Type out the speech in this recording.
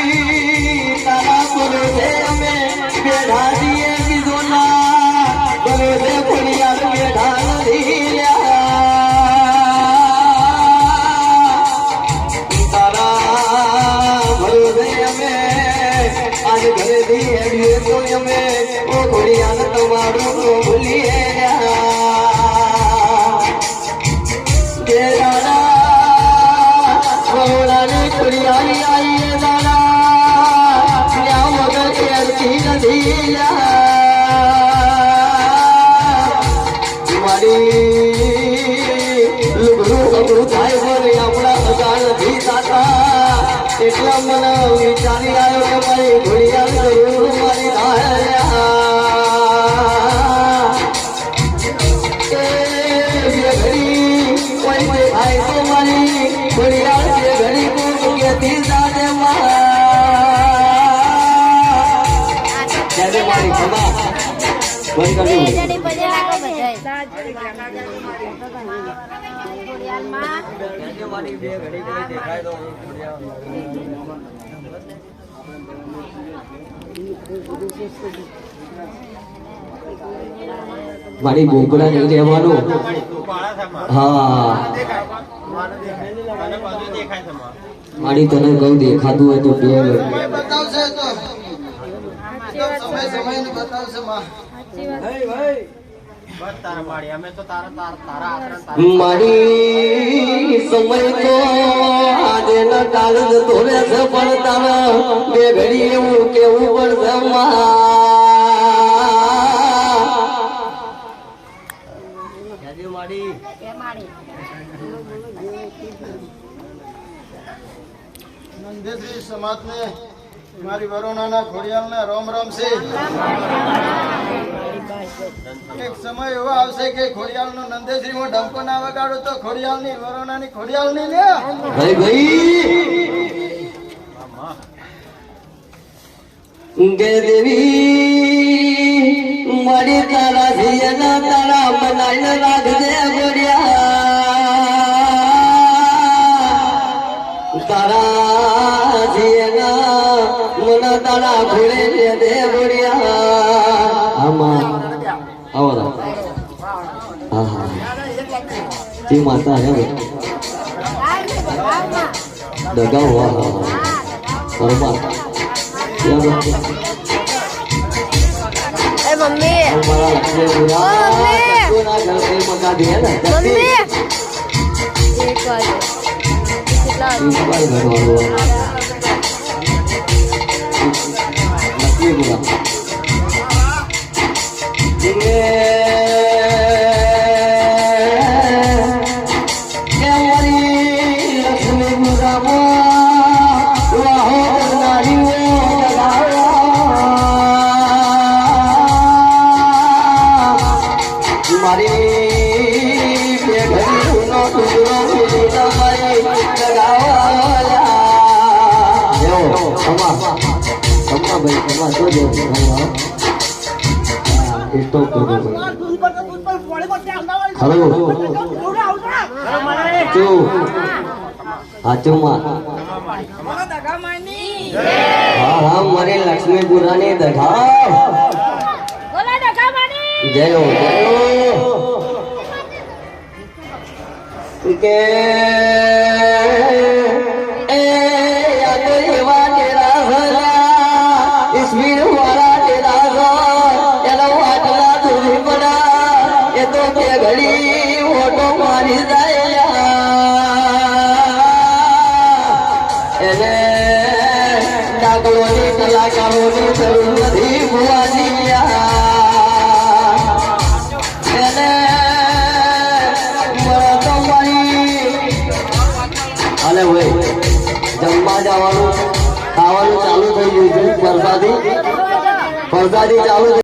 મારી તારા બોલે છે અમે બેઠા છીએ કીધો ના બોલે છે ખોડિયાલ બેઠા નથી તારા બોલે અમે આજ ઘરેથી એડીએ તો અમે ઓ ખોડિયાલ તમારું તો ભૂલીએ ખોડિયાલી આઈએ દાડા ત્યાં વગર એરથી નથી મારી લુગડું અબડું થાય પણ આપણા અગા નથી થતા એટલા મને વિચારી આવ્યો કે મારી ખોડિયાલ જરૂર મારી થાય ઘડી કોઈ થાય તો મારી ખોડિયાલ ઘડી મારી બોકડા નહીં રહેવાનું. હા મારી તને કહું દેખાતું હોય તો બે બતાવશે તો સમય બતાવશે મારી સમય તો આજે ન કાલ જતો રહેશે પણ તારા બે ઘડી એવું કેવું પડશે મારી નંદેશ્રી સમાજ ને મારી વરુણાના ખોડિયાલ ને રોમ રોમ છે. એક સમય એવો આવશે કે ખોડિયાલ નો નંદેશ્રી માં ડંકો ના વગાડો તો ખોડિયાલ ની વરુણાની ખોડિયાલ ની લે કે દેવી મારી તારા જીના તારા બનાઈને રાખજે ગોડિયા તારા જીના મને તારા ઘોડે લે દે ગોડિયા આમાં આવો હા હા જી માતા હે દગાવ વાહ પરમા मम्मी મારી લક્ષ્મીપુરા ની દઘા જયો કે કલાકારોની જરૂર નથી ભુવાની એને અલે ભાઈ જમવા જવાનું ખાવાનું ચાલુ થઈ ગયું છે. પ્રસાદી ચાલુ